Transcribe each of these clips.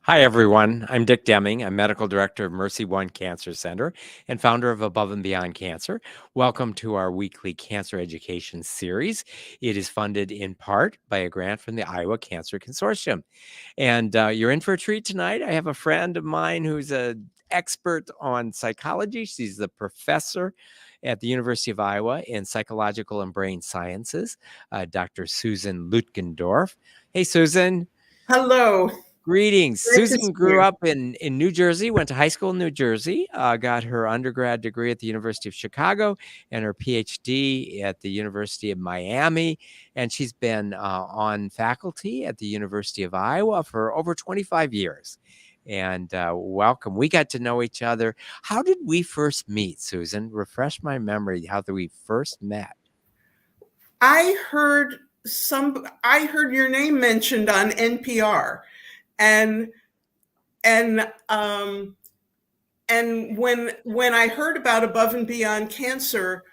Hi, everyone. I'm Dick Deming. I'm Medical Director of Mercy One Cancer Center and founder of Above and Beyond Cancer. Welcome to our weekly cancer education series. It is funded in part by a grant from the Iowa Cancer Consortium. And you're in for a treat tonight. I have a friend of mine who's an expert on psychology. She's the professor at the University of Iowa in psychological and brain sciences, Dr. Susan Lutgendorf. Hey, Susan. Hello. Greetings. Great to see Susan grew you. up in New Jersey, went to high school in New Jersey, got her undergrad degree at the University of Chicago and her PhD at the University of Miami. And she's been on faculty at the University of Iowa for over 25 years. And welcome. We got to know each other. How did we first meet, Susan? Refresh my memory how did we first met? I heard your name mentioned on NPR, and and um, and when I heard about Above and Beyond Cancer,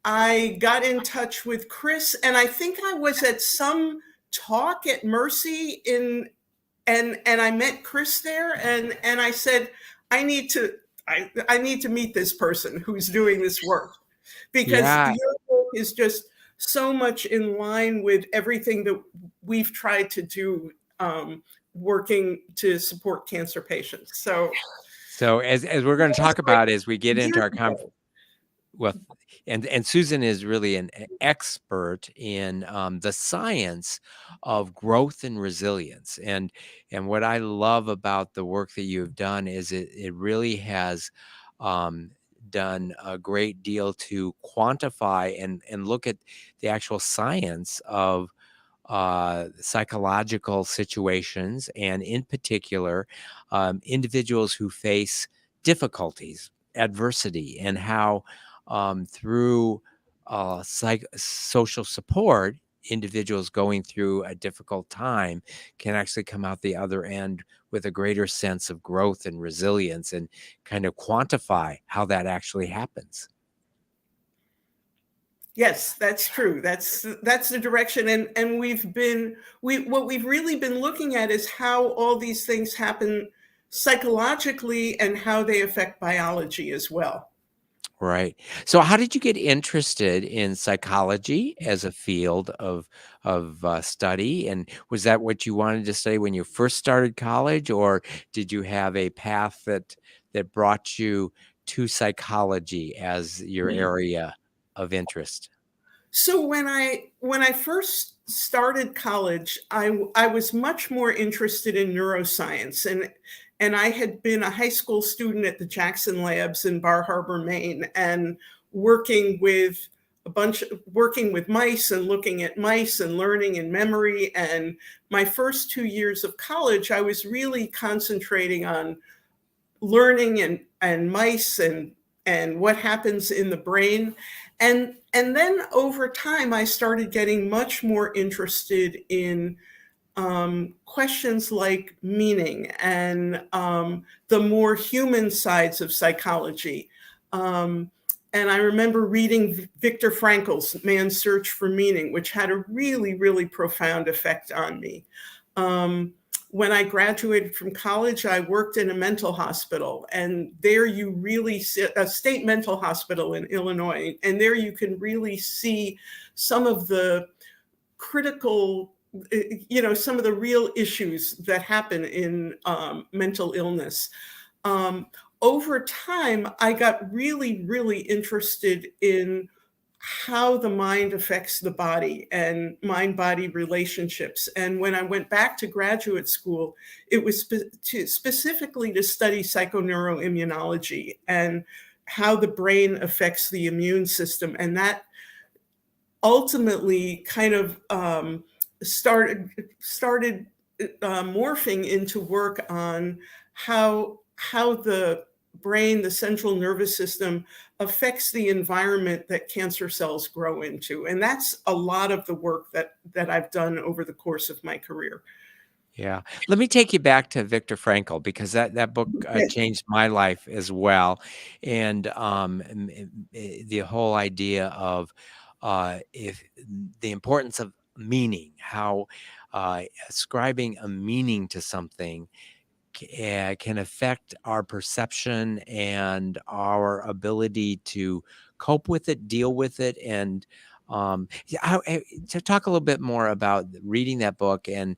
I got in touch with Chris, and I think I was at some talk at Mercy and I met Chris there, and I said I need to I need to meet this person who's doing this work because Yeah. your work is just so much in line with everything that we've tried to do, working to support cancer patients. So as we're going to It's talk like about as we get into years our ago. well, and Susan is really an expert in the science of growth and resilience. And what I love about the work that you have done is it really has um, done a great deal to quantify and look at the actual science of psychological situations, and in particular, individuals who face difficulties, adversity, and how through social support, individuals going through a difficult time can actually come out the other end with a greater sense of growth and resilience and kind of quantify how that actually happens. Yes, that's true. That's the direction, and we what we've really been looking at is how all these things happen psychologically and how they affect biology as well. Right. So how did you get interested in psychology as a field of study? And was that what you wanted to study when you first started college, or did you have a path that brought you to psychology as your area of interest? So when I first started college, I was much more interested in neuroscience, and I had been a high school student at the Jackson Labs in Bar Harbor, Maine, and working with working with mice and looking at mice and learning and memory. And my first 2 years of college, I was really concentrating on learning and mice and what happens in the brain. And then over time I started getting much more interested in questions like meaning and the more human sides of psychology. And I remember reading Viktor Frankl's Man's Search for Meaning, which had a really, really profound effect on me. Um, when I graduated from college, I worked in a mental hospital, and there you really see a state mental hospital in Illinois, and there you can really see some of the critical, some of the real issues that happen in mental illness. Um, Over time, I got really, really interested in how the mind affects the body and mind body relationships. And when I went back to graduate school, it was specifically to study psychoneuroimmunology and how the brain affects the immune system. And that ultimately kind of started morphing into work on how the brain, the central nervous system, affects the environment that cancer cells grow into. And that's a lot of the work that I've done over the course of my career. Yeah. Let me take you back to Viktor Frankl because that book changed my life as well. And the whole idea of if the importance of meaning, how ascribing a meaning to something can affect our perception and our ability to cope with it, deal with it, and to talk a little bit more about reading that book and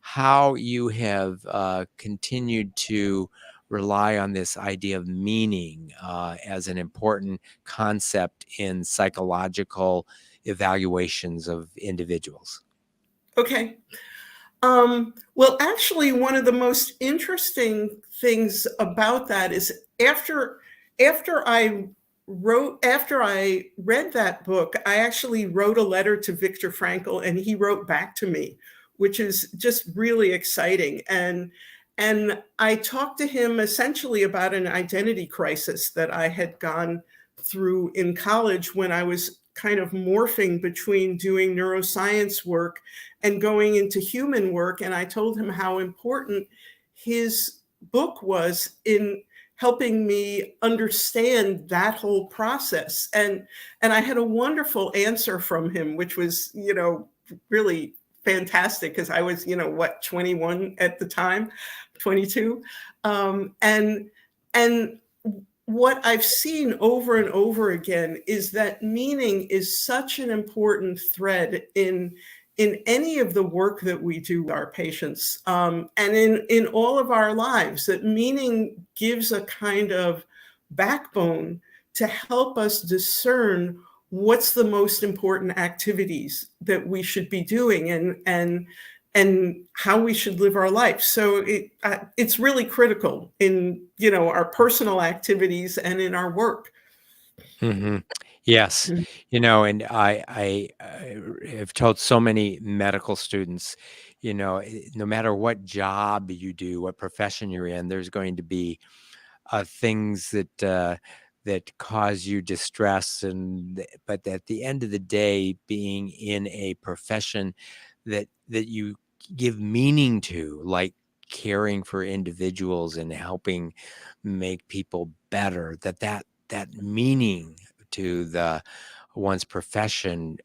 how you have continued to rely on this idea of meaning as an important concept in psychological evaluations of individuals. Okay. Well, actually, one of the most interesting things about that is after after I read that book, I actually wrote a letter to Viktor Frankl, and he wrote back to me, which is just really exciting. And I talked to him essentially about an identity crisis that I had gone through in college when I was kind of morphing between doing neuroscience work and going into human work. And I told him how important his book was in helping me understand that whole process. And I had a wonderful answer from him, which was, really fantastic, because I was, 21 at the time, 22. And what I've seen over and over again is that meaning is such an important thread in any of the work that we do with our patients, and in all of our lives. That meaning gives a kind of backbone to help us discern what's the most important activities that we should be doing, and how we should live our life. So it's really critical in our personal activities and in our work. Mm-hmm. Yes, and I have told so many medical students, no matter what job you do, what profession you're in, there's going to be things that cause you distress, but at the end of the day, being in a profession that you give meaning to, like caring for individuals and helping make people better, that meaning to the one's profession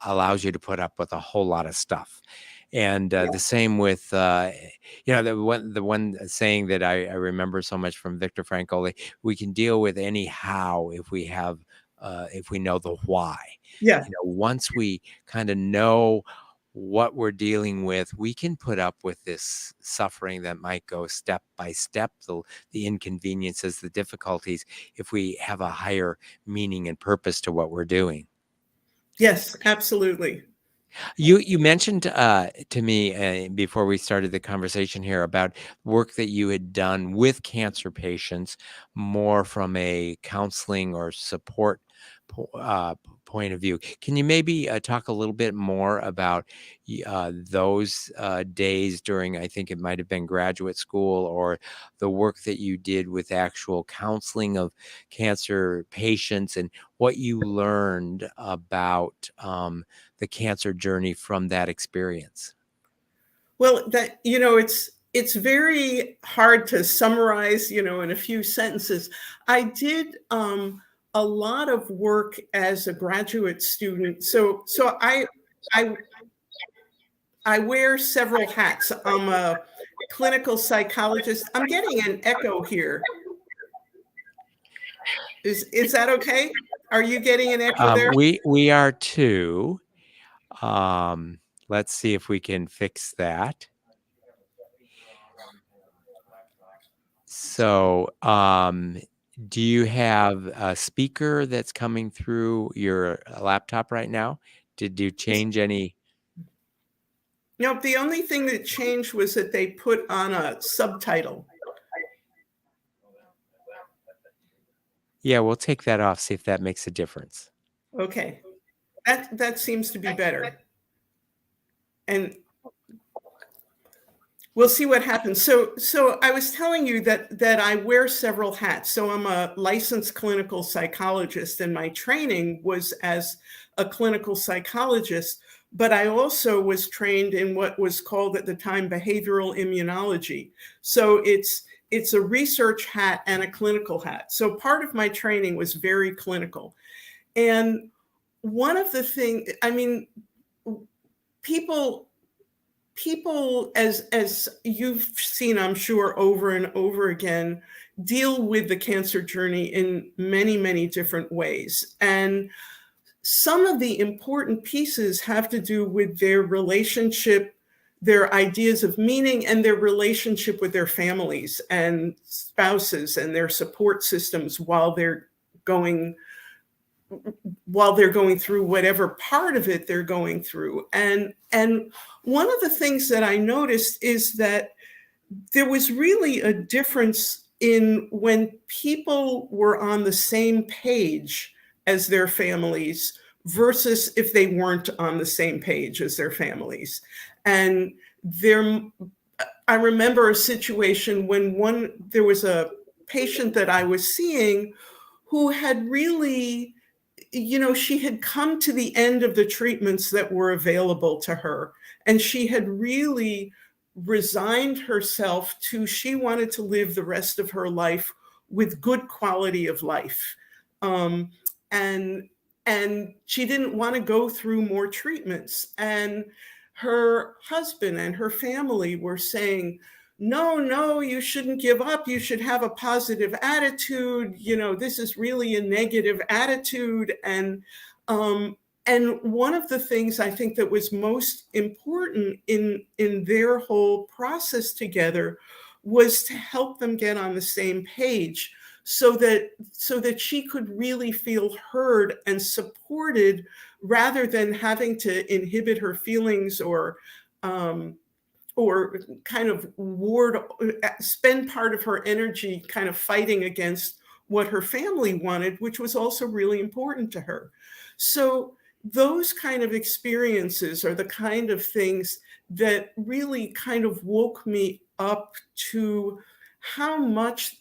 allows you to put up with a whole lot of stuff. And the same with the one saying that I remember so much from Viktor Frankl: we can deal with any how if we know the why. Yeah. Once we kind of know what we're dealing with, we can put up with this suffering that might go step by step, the inconveniences, the difficulties, if we have a higher meaning and purpose to what we're doing. Yes, absolutely. You mentioned to me before we started the conversation here about work that you had done with cancer patients, more from a counseling or support point of view. Can you maybe talk a little bit more about those days during, I think it might have been graduate school, or the work that you did with actual counseling of cancer patients, and what you learned about the cancer journey from that experience? Well, it's very hard to summarize, in a few sentences. I did a lot of work as a graduate student. So I I wear several hats. I'm a clinical psychologist. I'm getting an echo here. Is that okay? Are you getting an echo there? We are too. Um, let's see if we can fix that. So, do you have a speaker that's coming through your laptop right now? Did you change any? No, the only thing that changed was that they put on a subtitle. Yeah, we'll take that off, see if that makes a difference. Okay. That seems to be better. And we'll see what happens. So I was telling you that I wear several hats. So I'm a licensed clinical psychologist, and my training was as a clinical psychologist, but I also was trained in what was called at the time behavioral immunology. So it's a research hat and a clinical hat. So part of my training was very clinical. And one of the things, I mean, people people, as you've seen, I'm sure, over and over again, deal with the cancer journey in many, many different ways. And some of the important pieces have to do with their relationship, their ideas of meaning, and their relationship with their families and spouses and their support systems going while they're going through whatever part of it they're going through. And one of the things that I noticed is that there was really a difference in when people were on the same page as their families versus if they weren't on the same page as their families. And there, I remember a situation when there was a patient that I was seeing who had really, she had come to the end of the treatments that were available to her. And she had really resigned herself to, she wanted to live the rest of her life with good quality of life. Um, and and she didn't want to go through more treatments. And her husband and her family were saying, no, no, you shouldn't give up. You should have a positive attitude. This is really a negative attitude. And one of the things I think that was most important in their whole process together was to help them get on the same page so that she could really feel heard and supported rather than having to inhibit her feelings or kind of spend part of her energy kind of fighting against what her family wanted, which was also really important to her. So those kind of experiences are the kind of things that really kind of woke me up to how much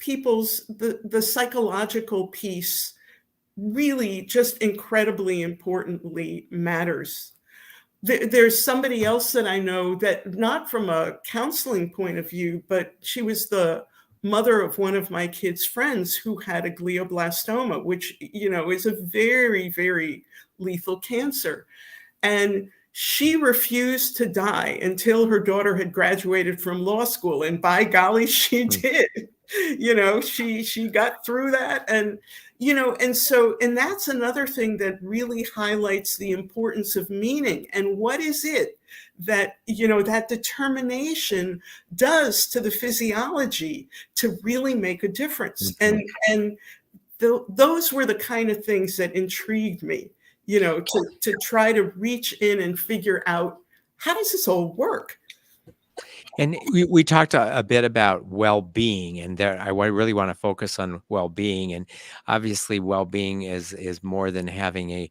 the psychological piece really just incredibly importantly matters. There's somebody else that I know that, not from a counseling point of view, but she was the mother of one of my kids' friends who had a glioblastoma, which, is a very, very lethal cancer. And she refused to die until her daughter had graduated from law school. And by golly, she did. She got through that. And that's another thing that really highlights the importance of meaning. And what is it that, that determination does to the physiology to really make a difference? Mhm. And those were the kind of things that intrigued me, to try to reach in and figure out, how does this all work? And we talked a bit about well-being, and there really want to focus on well-being. And obviously, well-being is more than having a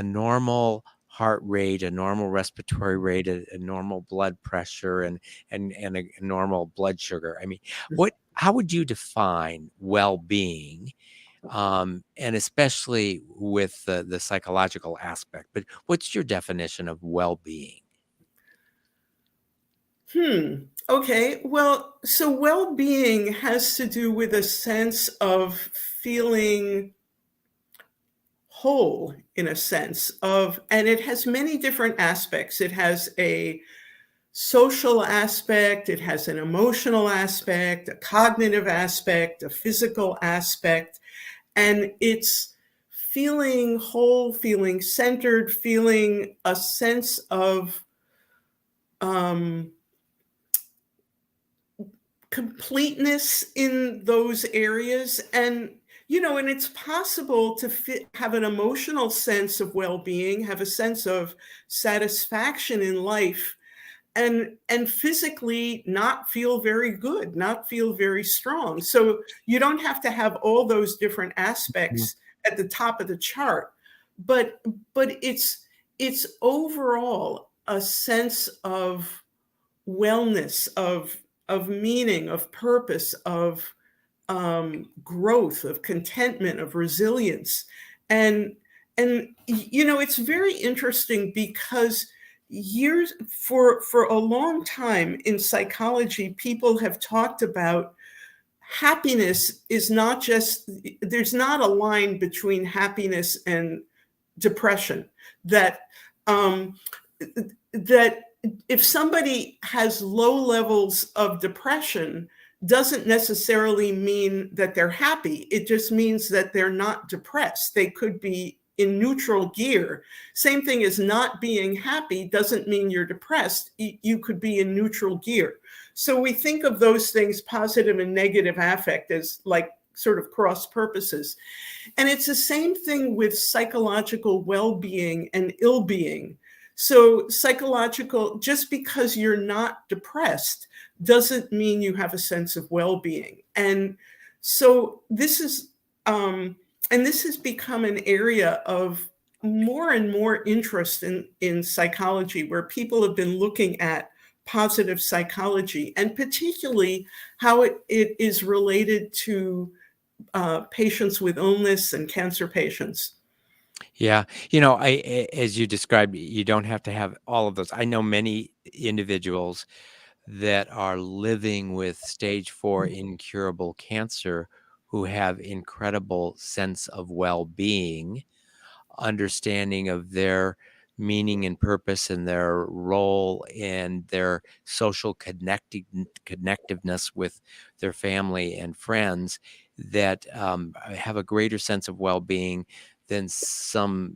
normal heart rate, a normal respiratory rate, a normal blood pressure, and a normal blood sugar. I mean, how would you define well-being? And especially with the psychological aspect. But what's your definition of well-being? Okay. Well, so well-being has to do with a sense of feeling whole, in a sense of, and it has many different aspects. It has a social aspect, it has an emotional aspect, a cognitive aspect, a physical aspect, and it's feeling whole, feeling centered, feeling a sense of completeness in those areas. And it's possible to have an emotional sense of well-being, have a sense of satisfaction in life, and physically not feel very good, not feel very strong. So you don't have to have all those different Mhm. aspects at the top of the chart, but it's overall a sense of wellness, of meaning, of purpose, of growth, of contentment, of resilience. And it's very interesting because for a long time in psychology, people have talked about happiness is not just, there's not a line between happiness and depression, that um, that if somebody has low levels of depression, doesn't necessarily mean that they're happy. It just means that they're not depressed. They could be in neutral gear. Same thing as not being happy doesn't mean you're depressed. You could be in neutral gear. So we think of those things, positive and negative affect, as like sort of cross purposes. And it's the same thing with psychological well-being and ill-being. So psychological, just because you're not depressed doesn't mean you have a sense of well-being. And so this is, and this has become an area of more and more interest in psychology, where people have been looking at positive psychology, and particularly how it is related to patients with illness and cancer patients. Yeah. As you described, you don't have to have all of those. I know many individuals that are living with stage 4 incurable cancer who have incredible sense of well-being, understanding of their meaning and purpose and their role and their social connectiveness with their family and friends, that have a greater sense of well-being than some,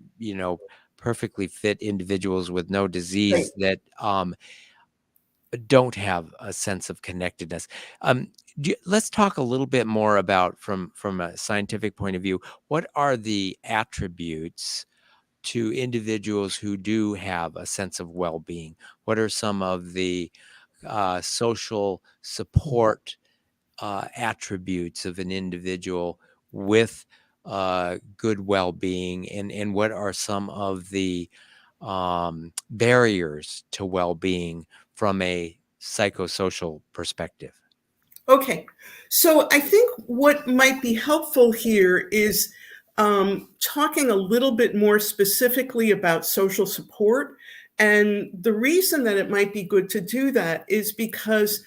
perfectly fit individuals with no Right. disease that don't have a sense of connectedness. Um, let's talk a little bit more about, from a scientific point of view, what are the attributes to individuals who do have a sense of well-being? What are some of the social support attributes of an individual with good well-being, and what are some of the barriers to well-being from a psychosocial perspective? Okay. So I think what might be helpful here is talking a little bit more specifically about social support. And the reason that it might be good to do that is because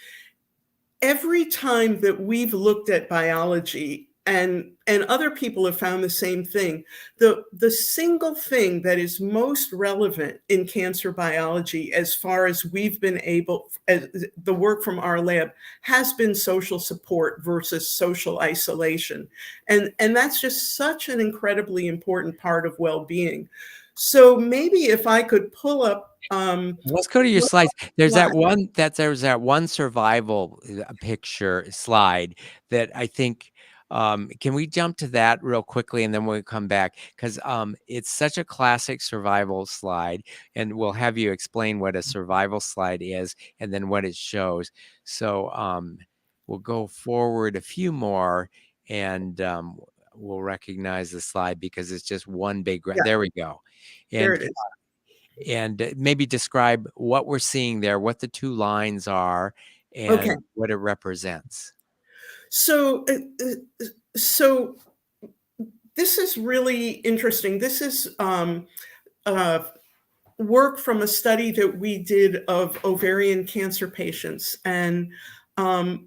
every time that we've looked at biology, and other people have found the same thing, the single thing that is most relevant in cancer biology, as far as we've been able, as the work from our lab, has been social support versus social isolation. And that's just such an incredibly important part of well-being. So maybe if I could pull up Let's go to your one slides. slide. There's that one survival picture slide that I think, can we jump to that real quickly and then we'll come back? Because it's such a classic survival slide, and we'll have you explain what a survival slide is and then what it shows. So we'll go forward a few more, and we'll recognize the slide because it's just one big, Yeah, there we go. there And it is. maybe describe what we're seeing there, what the two lines are, Okay. and what it represents. So, so this is really interesting. This is uh, work from a study that we did of ovarian cancer patients. And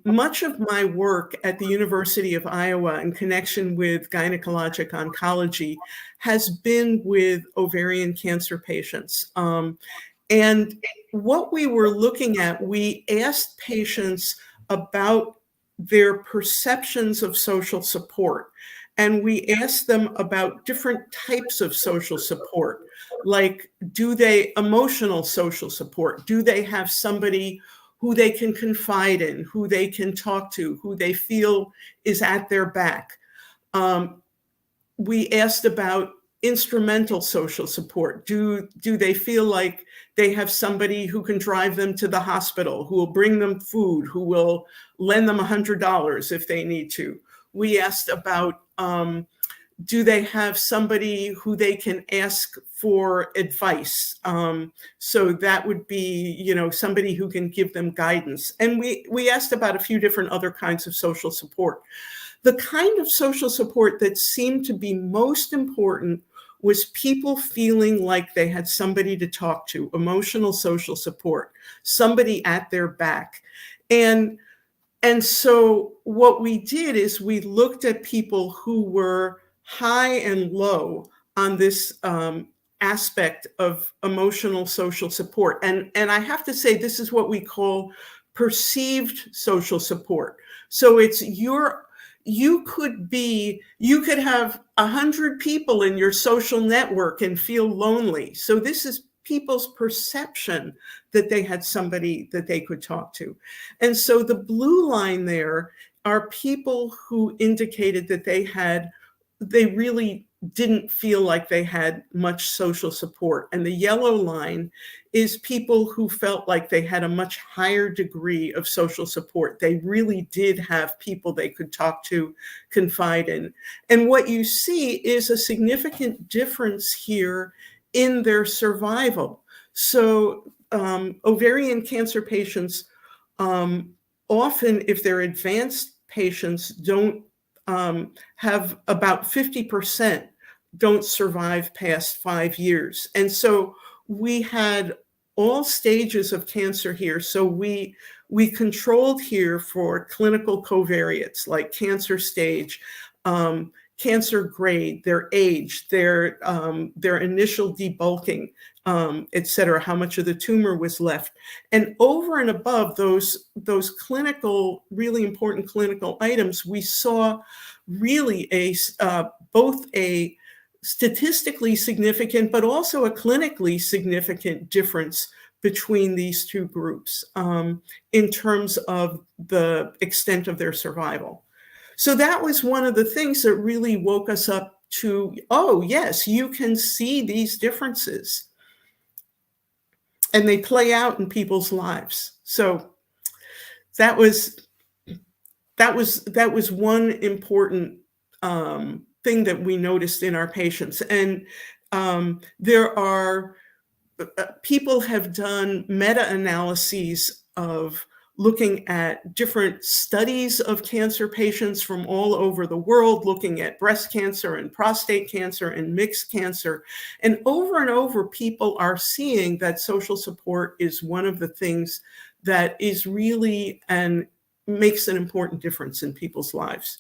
much of my work at the University of Iowa in connection with gynecologic oncology has been with ovarian cancer patients. And what we were looking at, we asked patients about their perceptions of social support. And we asked them about different types of social support, like, do they emotional social support? Do they have somebody who they can confide in, who they can talk to, who they feel is at their back? Um, we asked about instrumental social support. Do they feel like they have somebody who can drive them to the hospital, who will bring them food, who will lend them $100 if they need to? We asked about, do they have somebody who they can ask for advice? So that would be, somebody who can give them guidance. And we asked about a few different other kinds of social support. The kind of social support that seemed to be most important was people feeling like they had somebody to talk to, emotional social support, somebody at their back. And so what we did is we looked at people who were high and low on this aspect of emotional social support. And I have to say, this is what we call perceived social support. So it's you could have 100 people in your social network and feel lonely. So this is people's perception that they had somebody that they could talk to. And so the blue line there are people who indicated that they really didn't feel like they had much social support. And the yellow line is people who felt like they had a much higher degree of social support. They really did have people they could talk to, confide in. And what you see is a significant difference here in their survival. So ovarian cancer patients often, if they're advanced patients, don't have about 50% don't survive past 5 years. And so we had all stages of cancer here. So we controlled here for clinical covariates like cancer stage, cancer grade, their age, their initial debulking, et cetera, how much of the tumor was left. And over and above those clinical, really important clinical items, we saw really both a statistically significant, but also a clinically significant difference between these two groups in terms of the extent of their survival. So that was one of the things that really woke us up to, oh, yes, you can see these differences. And they play out in people's lives. So that was one important thing that we noticed in our patients. And people have done meta-analyses of looking at different studies of cancer patients from all over the world, looking at breast cancer and prostate cancer and mixed cancer. And over, people are seeing that social support is one of the things that is really and makes an important difference in people's lives.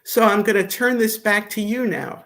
So I'm going to turn this back to you now.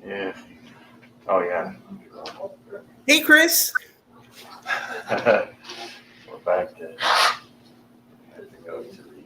Yeah. Oh, yeah. Hey, Chris. We're back to, have to go to the,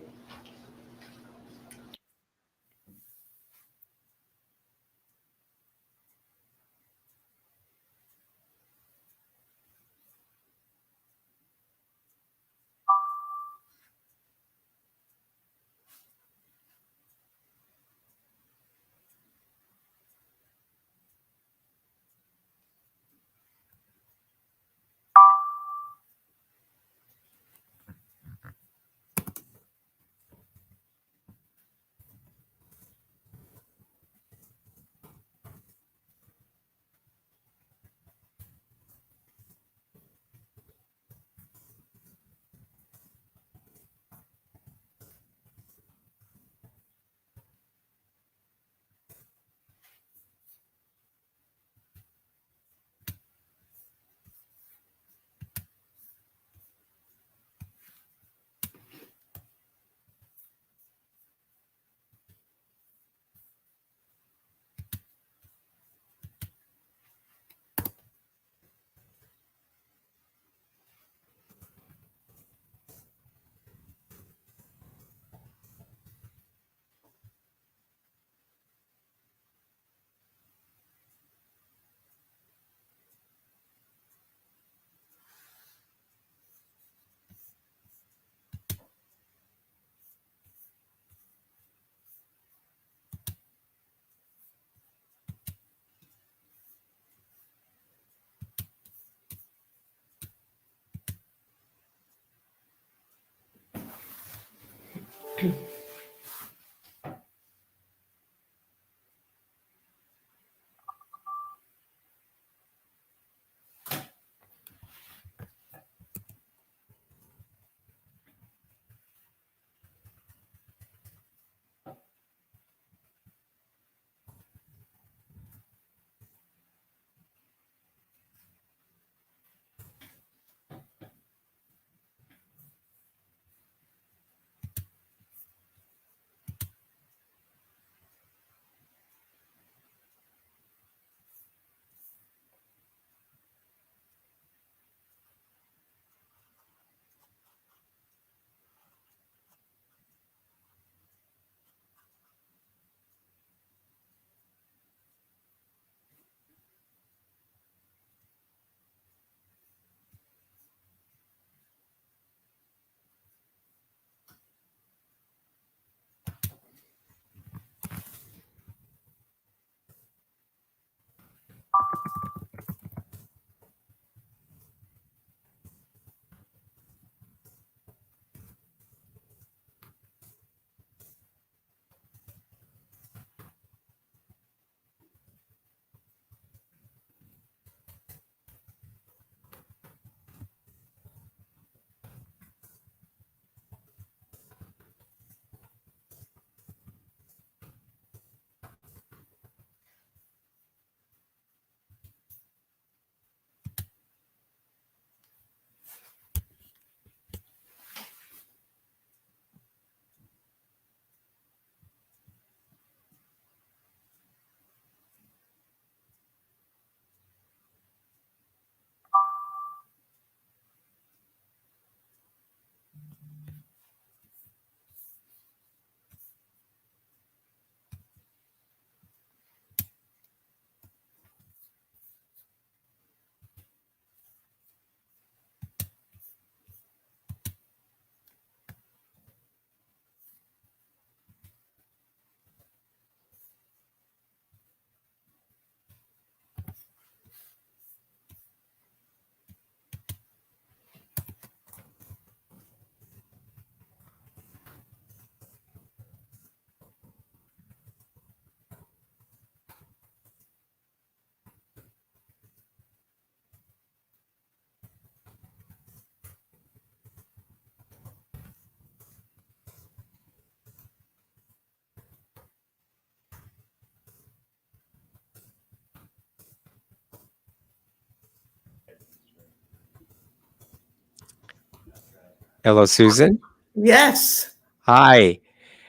Hello, Susan. Yes. Hi.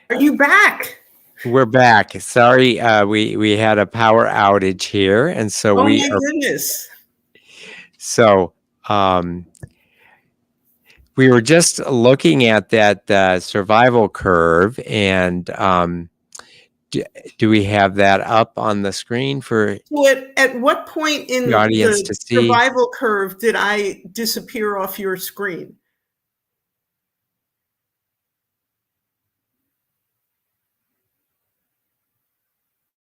Are you back? We're back. Sorry, we had a power outage here, and so Oh we my are goodness. so we were just looking at that survival curve, and do we have that up on the screen for So at what point the in audience the to see? survival curve did I disappear off your screen?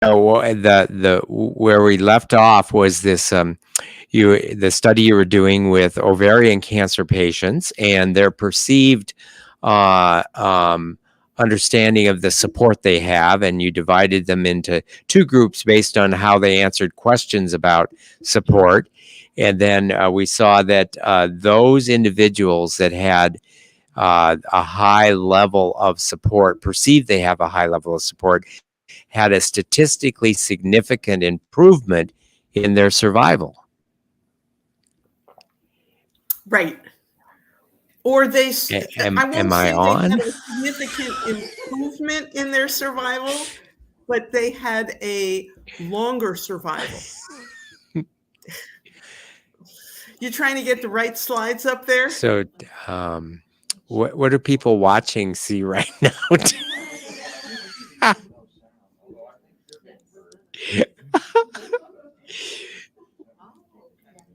Oh, the where we left off was this the study you were doing with ovarian cancer patients and their perceived uh, um, understanding of the support they have, and you divided them into two groups based on how they answered questions about support. And then we saw that those individuals that had a high level of support, perceived they have a high level of support, had a statistically significant improvement in their survival. Right. Or I Am won't I say they on? had a significant improvement in their survival, but they had a longer survival. You trying to get the right slides up there? So, what do people watching see right now?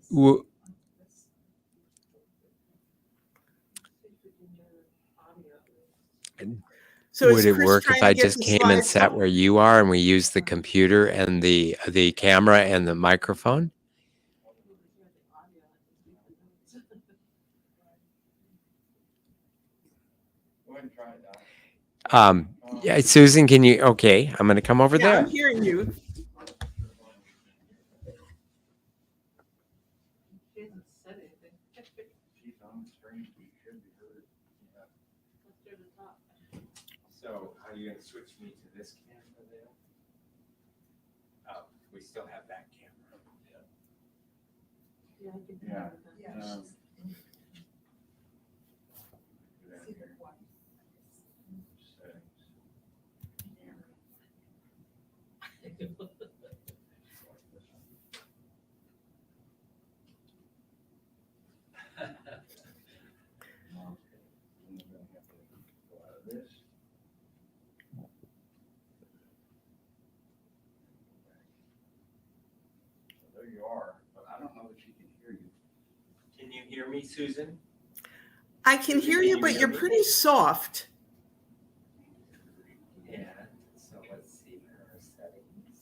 W- So Would is it Chris work if trying to I get just the came and slides sat up? where you are and we use the computer and the camera and the microphone? Yeah, Susan, can you? Okay, I'm going to come over Yeah, there. I'm hearing you. So, are you going to switch me to this camera there? Oh, we still have that camera. Yeah. There you are, but I don't know that she can hear you. Can you hear me, Susan? I can hear you, but you're pretty soft. Yeah. So let's see her settings.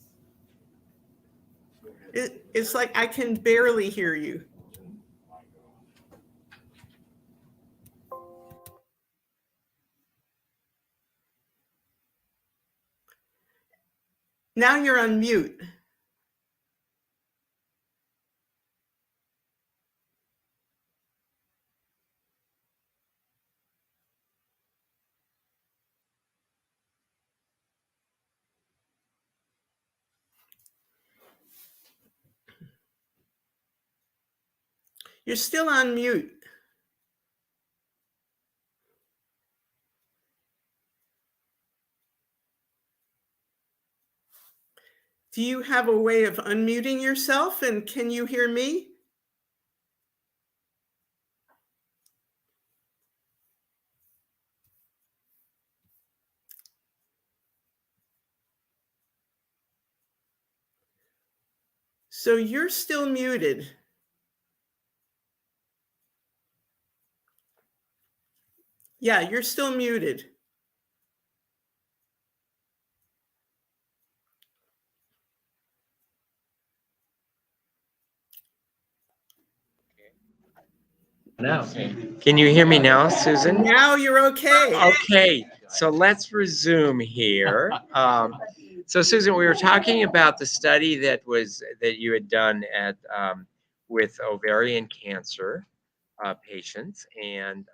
It's like I can barely hear you. Now you're on mute. You're still on mute. Do you have a way of unmuting yourself, and can you hear me? So you're still muted. Yeah, you're still muted. No. Can you hear me now, Susan? Now you're okay. Okay, so let's resume here. So Susan, we were talking about the study that you had done at with ovarian cancer patients, and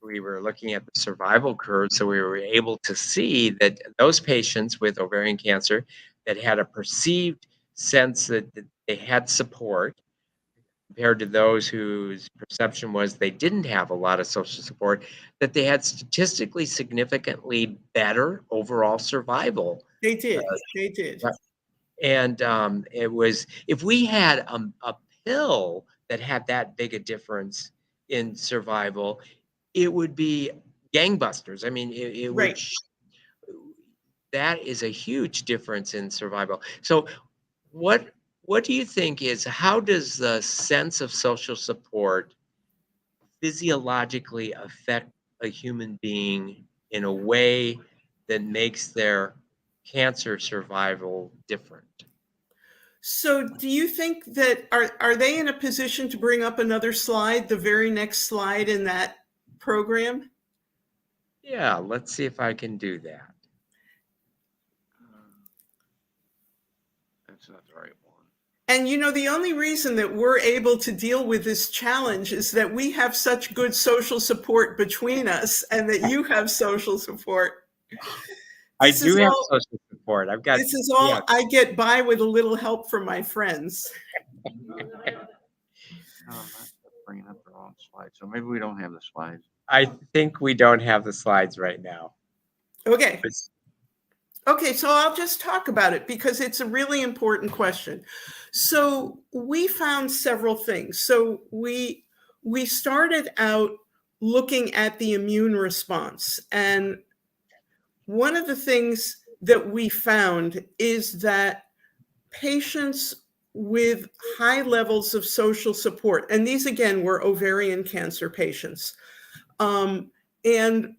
we were looking at the survival curve. So we were able to see that those patients with ovarian cancer that had a perceived sense that they had support compared to those whose perception was they didn't have a lot of social support, that they had statistically significantly better overall survival. They did. They did. And it was, if we had a pill that had that big a difference in survival, it would be gangbusters. I mean, it would, Right. that is a huge difference in survival. So what do you think is, how does the sense of social support physiologically affect a human being in a way that makes their cancer survival different? So do you think that are they in a position to bring up another slide, the very next slide in that program? Yeah, let's see if I can do that. That's not the right one. And you know, the only reason that we're able to deal with this challenge is that we have such good social support between us and that you have social support. I This do is have all, social support. I've got, this is all yeah. I get by with a little help from my friends. Oh, that's bringing up the wrong slide. So maybe we don't have the slides. I think we don't have the slides right now. Okay. Okay, so I'll just talk about it because it's a really important question. So we found several things. So we started out looking at the immune response. And one of the things that we found is that patients with high levels of social support, and these again were ovarian cancer patients, and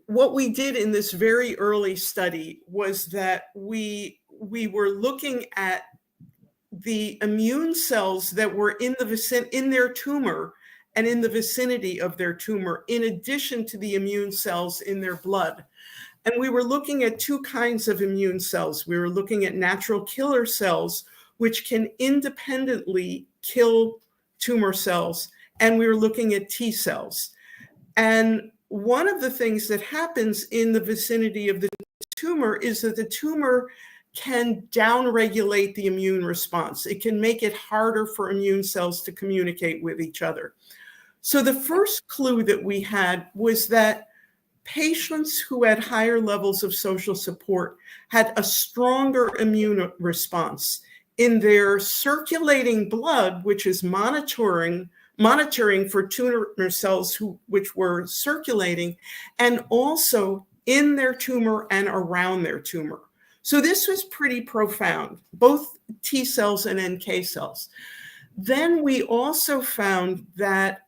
what we did in this very early study was that we were looking at the immune cells that were in their tumor and in the vicinity of their tumor, in addition to the immune cells in their blood. And we were looking at two kinds of immune cells. We were looking at natural killer cells, which can independently kill tumor cells, and we were looking at T cells. And one of the things that happens in the vicinity of the tumor is that the tumor can downregulate the immune response. It can make it harder for immune cells to communicate with each other. So the first clue that we had was that patients who had higher levels of social support had a stronger immune response in their circulating blood, which is monitoring for tumor cells which were circulating, and also in their tumor and around their tumor. So this was pretty profound, both T cells and NK cells. Then we also found that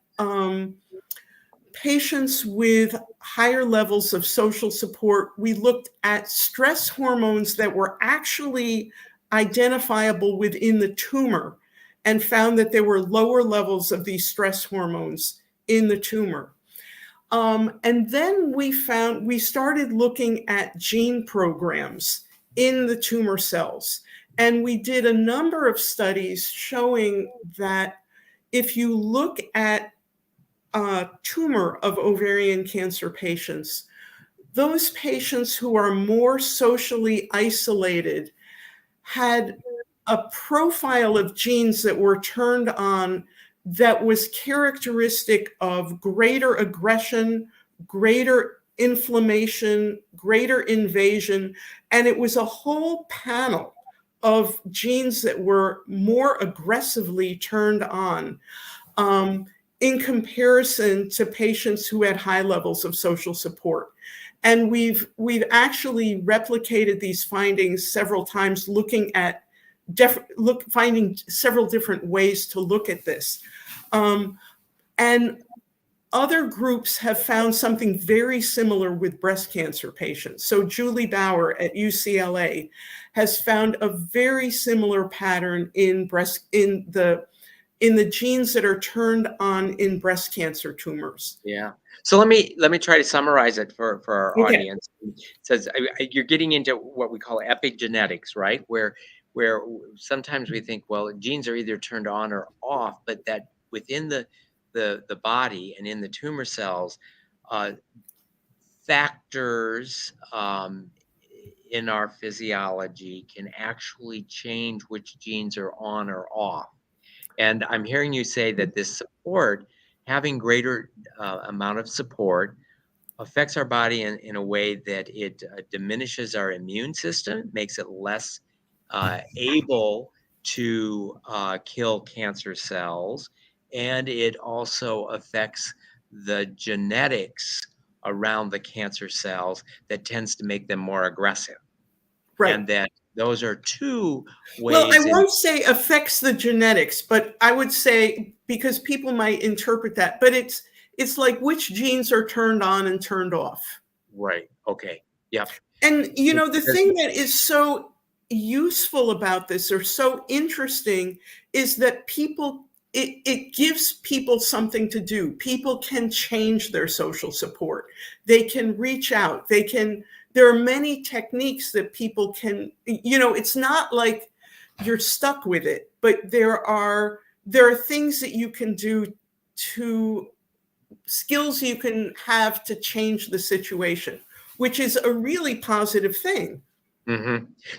patients with higher levels of social support, we looked at stress hormones that were actually identifiable within the tumor and found that there were lower levels of these stress hormones in the tumor. And then we started looking at gene programs in the tumor cells. And we did a number of studies showing that if you look at a tumor of ovarian cancer patients, those patients who are more socially isolated had a profile of genes that were turned on that was characteristic of greater aggression, greater inflammation, greater invasion, and it was a whole panel of genes that were more aggressively turned on in comparison to patients who had high levels of social support. And we've actually replicated these findings several times, looking at finding several different ways to look at this. And other groups have found something very similar with breast cancer patients. So Julie Bauer at UCLA has found a very similar pattern in the genes that are turned on in breast cancer tumors. Yeah. So let me try to summarize it for our Okay. audience. It says you're getting into what we call epigenetics, right? Where sometimes we think, well, genes are either turned on or off, but that within the body and in the tumor cells, factors in our physiology can actually change which genes are on or off. And I'm hearing you say that this support, having greater amount of support, affects our body in a way that it diminishes our immune system, makes it less able to kill cancer cells, and it also affects the genetics around the cancer cells that tends to make them more aggressive. Right. And that those are two Well, I ways in. won't say affects the genetics, but I would say, because people might interpret that, but it's like which genes are turned on and turned off. Right. Okay. Yep. And the Because thing that is so useful about this, or so interesting, is that it gives people something to do. People can change their social support. They can reach out. There are many techniques that people can, it's not like you're stuck with it, but there are things that you can do, to skills you can have to change the situation, which is a really positive thing.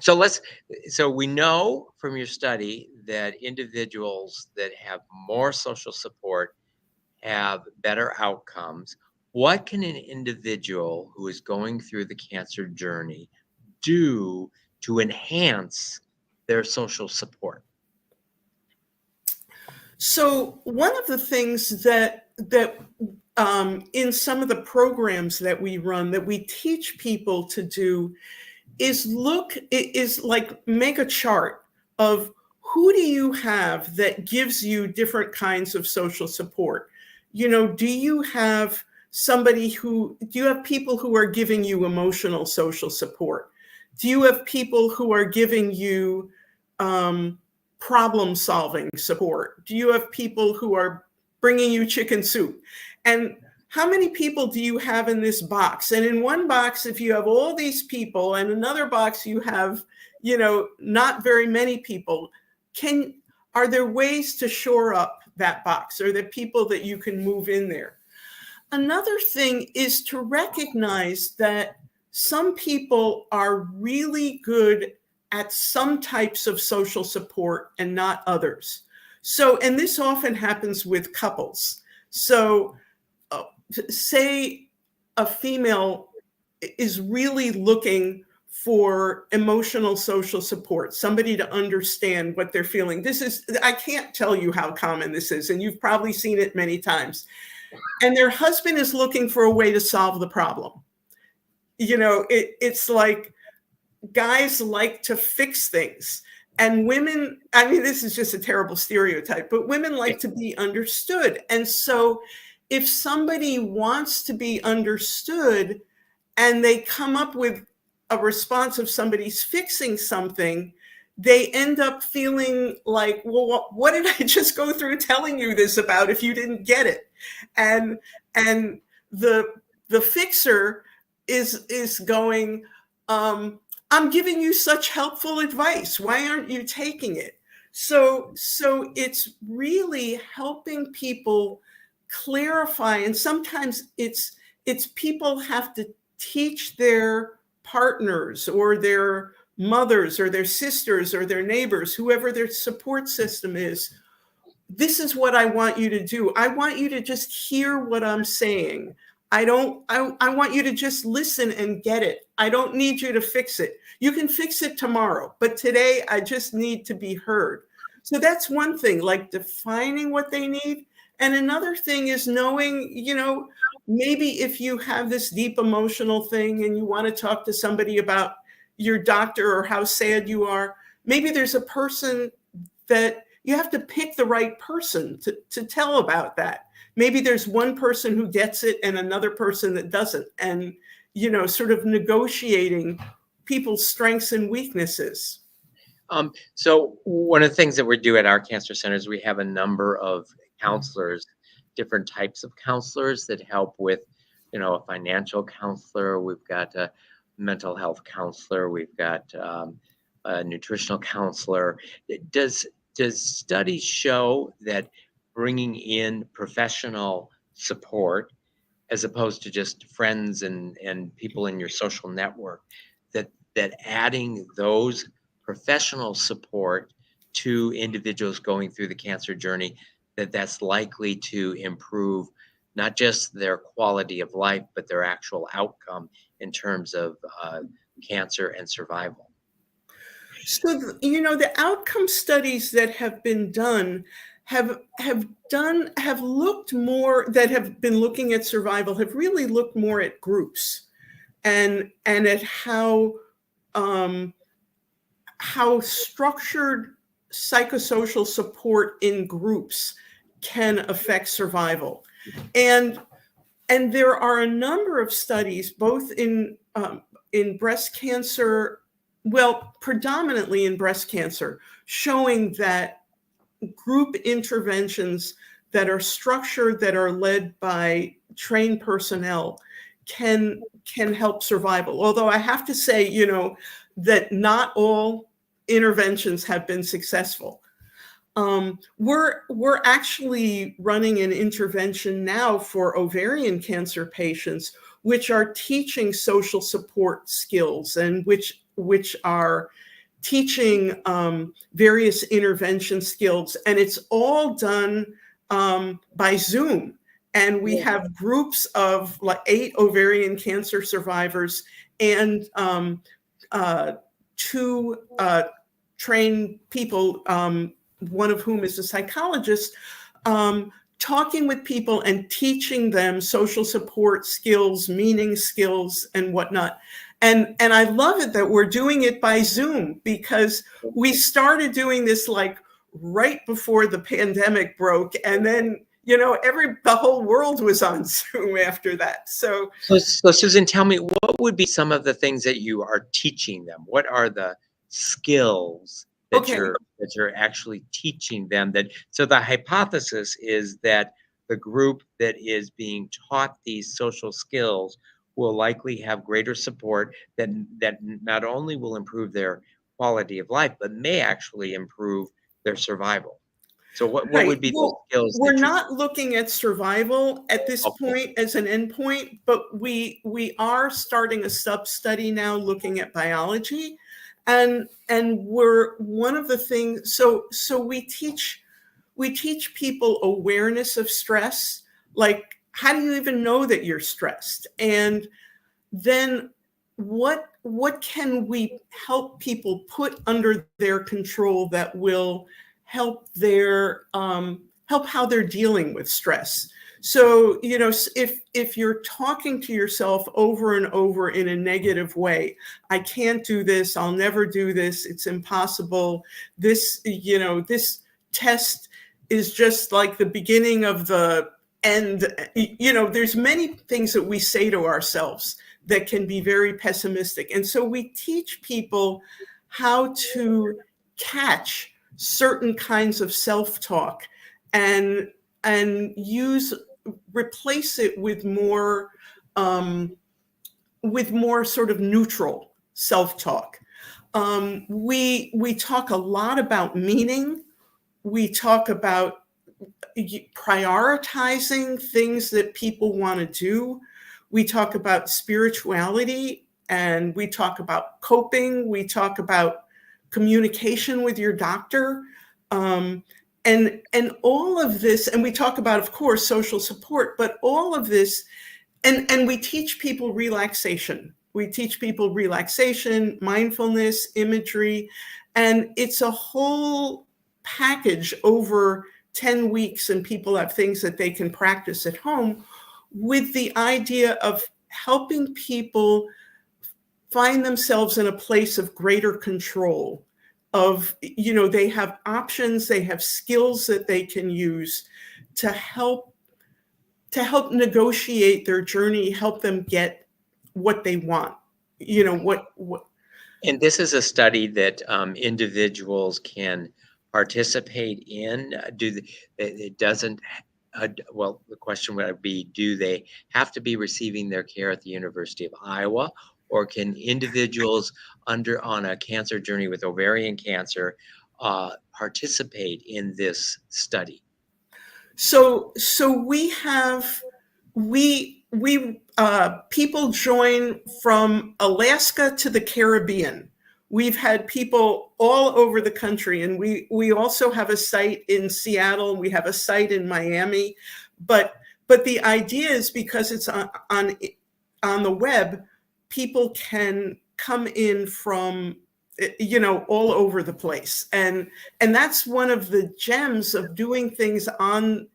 So we know from your study that individuals that have more social support have better outcomes. What can an individual who is going through the cancer journey do to enhance their social support? So one of the things that in some of the programs that we run, that we teach people to do, is like make a chart of who do you have that gives you different kinds of social support. Do you have people who are giving you emotional social support? Do you have people who are giving you problem solving support? Do you have people who are bringing you chicken soup? And how many people do you have in this box? And in one box, if you have all these people, and another box you have, not very many people, are there ways to shore up that box? Are there people that you can move in there? Another thing is to recognize that some people are really good at some types of social support and not others. So, and this often happens with couples. So, say a female is really looking for emotional social support, somebody to understand what they're feeling. I can't tell you how common this is, and you've probably seen it many times. And their husband is looking for a way to solve the problem. It's like guys like to fix things. And women, this is just a terrible stereotype, but women like to be understood. And so if somebody wants to be understood and they come up with a response of somebody's fixing something, they end up feeling like, well, what did I just go through telling you this about if you didn't get it? And the fixer is going, I'm giving you such helpful advice. Why aren't you taking it? So it's really helping people clarify. And sometimes it's people have to teach their partners or their mothers or their sisters or their neighbors, whoever their support system is, this is what I want you to do. I want you to just hear what I'm saying. I want you to just listen and get it. I don't need you to fix it. You can fix it tomorrow, but today I just need to be heard. So that's one thing, like defining what they need. And another thing is knowing, maybe if you have this deep emotional thing and you want to talk to somebody about your doctor or how sad you are, maybe there's a person that you have to pick the right person to tell about that. Maybe there's one person who gets it and another person that doesn't. And, sort of negotiating people's strengths and weaknesses. So one of the things that we do at our cancer centers, we have a number of counselors, different types of counselors that help with, a financial counselor. We've got a mental health counselor. We've got a nutritional counselor. Does studies show that bringing in professional support, as opposed to just friends and people in your social network, that adding those professional support to individuals going through the cancer journey, that's likely to improve not just their quality of life, but their actual outcome in terms of cancer and survival? So, the outcome studies that have been done have looked more, that have been looking at survival, have really looked more at groups and at um, how structured psychosocial support in groups can affect survival. And and there are a number of studies, both in breast cancer, well, predominantly in breast cancer, showing that group interventions that are structured, that are led by trained personnel, can help survival. Although I have to say, that not all interventions have been successful. We're actually running an intervention now for ovarian cancer patients, which are teaching social support skills, and which are teaching various intervention skills, and it's all done by Zoom. And we have groups of like 8 ovarian cancer survivors and 2 trained people, one of whom is a psychologist, talking with people and teaching them social support skills, meaning skills, and whatnot. And I love it that we're doing it by Zoom, because we started doing this like right before the pandemic broke, and then the whole world was on Zoom after that. So Susan, tell me, what would be some of the things that you are teaching them? What are the skills that okay, you're actually teaching them? So the hypothesis is that the group that is being taught these social skills will likely have greater support that not only will improve their quality of life, but may actually improve their survival. So what right. would be those Well, skills we're that you're not looking at survival at this okay? point as an endpoint, but we are starting a sub-study now looking at biology. And we're one of the things, so we teach people awareness of stress, like how do you even know that you're stressed? And then what can we help people put under their control that will help help how they're dealing with stress? So if you're talking to yourself over and over in a negative way, I can't do this, I'll never do this, it's impossible, this test is just like the beginning of the end. There's many things that we say to ourselves that can be very pessimistic. And so we teach people how to catch certain kinds of self-talk and replace it with more sort of neutral self-talk. We talk a lot about meaning. We talk about prioritizing things that people want to do. We talk about spirituality, and we talk about coping. We talk about communication with your doctor, and all of this. And we talk about, of course, social support. But all of this, and we teach people relaxation. We teach people relaxation, mindfulness, imagery, and it's a whole package over 10 weeks, and people have things that they can practice at home, with the idea of helping people find themselves in a place of greater control, of, they have options, they have skills that they can use to help negotiate their journey, help them get what they want. What And this is a study that individuals can participate in. It doesn't. Well, the question would be: do they have to be receiving their care at the University of Iowa, or can individuals on a cancer journey with ovarian cancer participate in this study? So we people join from Alaska to the Caribbean. we've had people all over the country, and we also have a site in Seattle, we have a site in Miami, but the idea is because it's on the web, people can come in from all over the place, and that's one of the gems of doing things on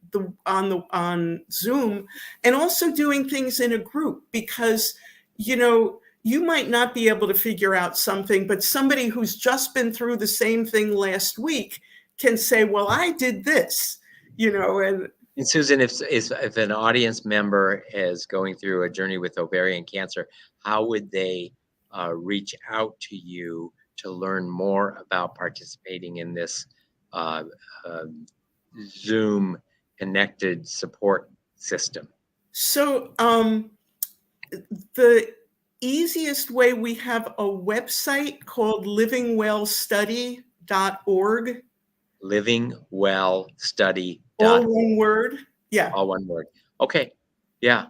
Zoom, and also doing things in a group, because you might not be able to figure out something, but somebody who's just been through the same thing last week can say, well, I did this, and Susan, if an audience member is going through a journey with ovarian cancer, how would they reach out to you to learn more about participating in this Zoom connected support system? So the easiest way, we have a website called livingwellstudy.org. Livingwellstudy. All one word. Yeah. All one word. Okay. Yeah.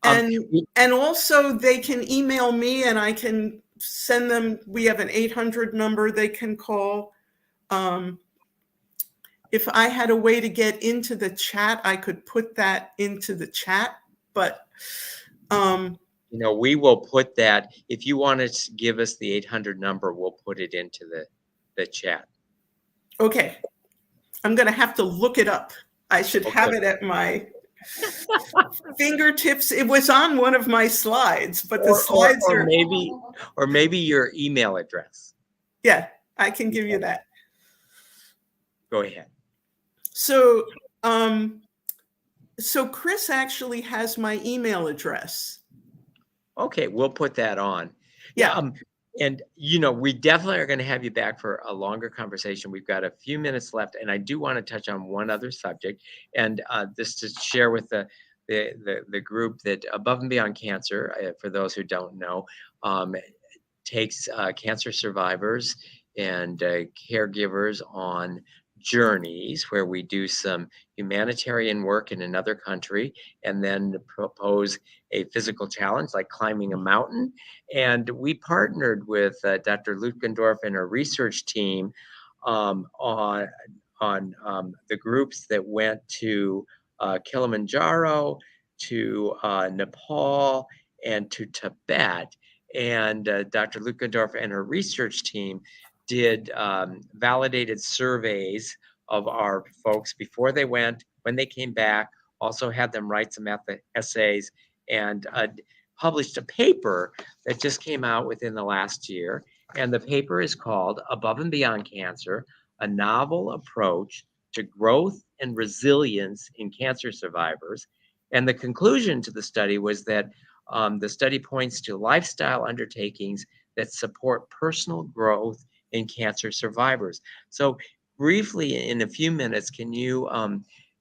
And also they can email me and I can send them, we have an 800 number they can call. If I had a way to get into the chat, I could put that into the chat, but we will put that, if you want to give us the 800 number, we'll put it into the chat. Okay. I'm going to have to look it up. I should have it at my fingertips. It was on one of my slides, but the slides or maybe your email address. Yeah, I can give you that. Go ahead. So, so Chris actually has my email address. Okay, we'll put that on. Yeah. And we definitely are going to have you back for a longer conversation. We've got a few minutes left, and I do want to touch on one other subject, and this to share with the group that Above and Beyond Cancer, for those who don't know, takes cancer survivors and caregivers on journeys where we do some humanitarian work in another country and then propose a physical challenge like climbing a mountain. And we partnered with Dr. Lutgendorf and her research team on the groups that went to Kilimanjaro, to Nepal, and to Tibet. And Dr. Lutgendorf and her research team did validated surveys of our folks before they went, when they came back, also had them write some essays, and published a paper that just came out within the last year. And the paper is called Above and Beyond Cancer, a novel approach to growth and resilience in cancer survivors. And the conclusion to the study was that the study points to lifestyle undertakings that support personal growth in cancer survivors. So briefly, in a few minutes, can you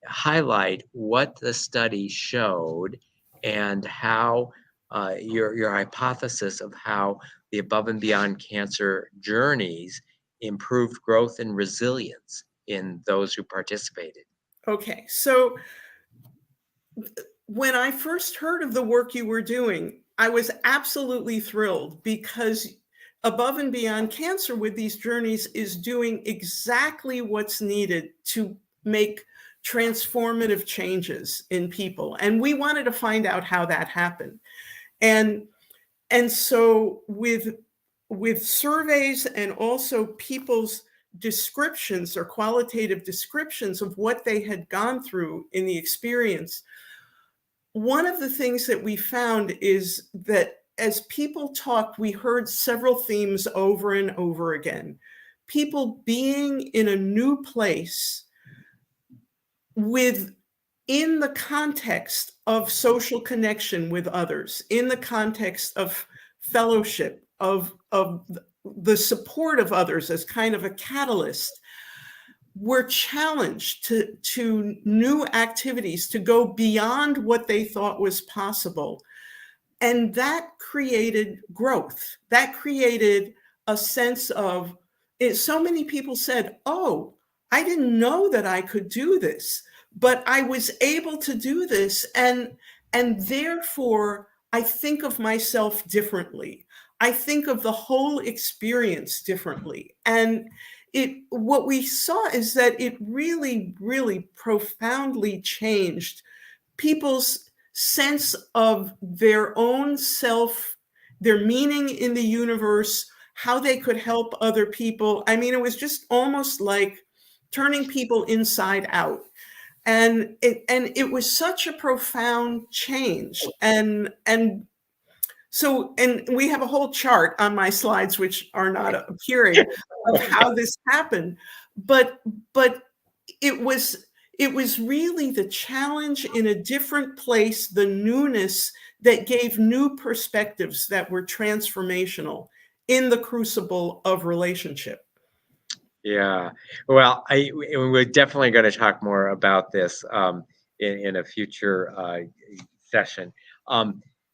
highlight what the study showed and how your hypothesis of how the Above and Beyond Cancer journeys improved growth and resilience in those who participated? Okay, so when I first heard of the work you were doing, I was absolutely thrilled, because Above and Beyond Cancer with these journeys is doing exactly what's needed to make transformative changes in people. And we wanted to find out how that happened. And so with surveys and also people's descriptions or qualitative descriptions of what they had gone through in the experience, one of the things that we found is that as people talked, we heard several themes over and over again. People being in a new place within the context of social connection with others, in the context of fellowship, of the support of others as kind of a catalyst, were challenged to new activities, to go beyond what they thought was possible. And that created growth. That created a sense of, so many people said, oh, I didn't know that I could do this, but I was able to do this. And therefore, I think of myself differently. I think of the whole experience differently. And what we saw is that it really, really profoundly changed people's sense of their own self, their meaning in the universe, how they could help other people. I mean, it was just almost like turning people inside out. And it was such a profound change. And we have a whole chart on my slides, which are not appearing, of how this happened. But it was really the challenge in a different place, the newness that gave new perspectives that were transformational in the crucible of relationship. Yeah, well, we're definitely going to talk more about this in a future session.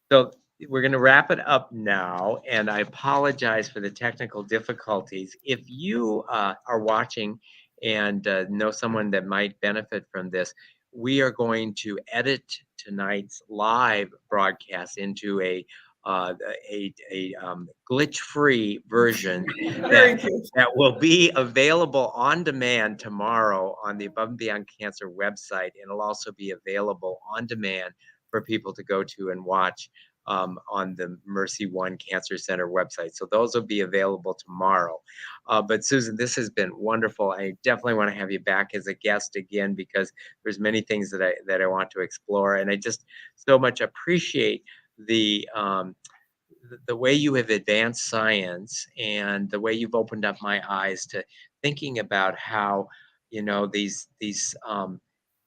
So we're going to wrap it up now, and I apologize for the technical difficulties. If you are watching and know someone that might benefit from this, we are going to edit tonight's live broadcast into a glitch-free version Very that good. that will be available on demand tomorrow on the Above and Beyond Cancer website. And it'll also be available on demand for people to go to and watch on the Mercy One Cancer Center website. So those will be available tomorrow. But Susan, this has been wonderful. I definitely want to have you back as a guest again, because there's many things that I want to explore. And I just so much appreciate the way you have advanced science and the way you've opened up my eyes to thinking about how,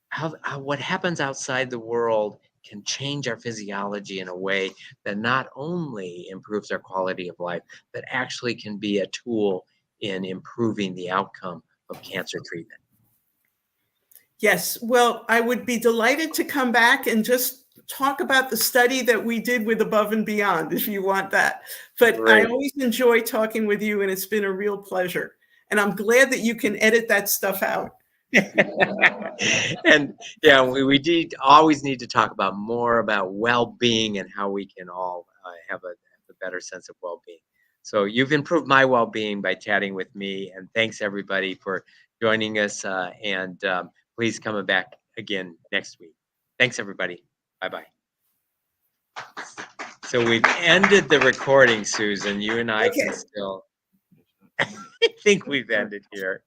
how what happens outside the world can change our physiology in a way that not only improves our quality of life, but actually can be a tool in improving the outcome of cancer treatment. Yes, well, I would be delighted to come back and just talk about the study that we did with Above and Beyond, if you want that. But I Great. always enjoy talking with you, and it's been a real pleasure. And I'm glad that you can edit that stuff out. And yeah, we always need to talk about more about well-being and how we can all have a better sense of well-being. So you've improved my well-being by chatting with me, and thanks everybody for joining us. And please come back again next week. Thanks everybody. Bye-bye. So we've ended the recording, Susan. You and I can Okay. still. I think we've ended here.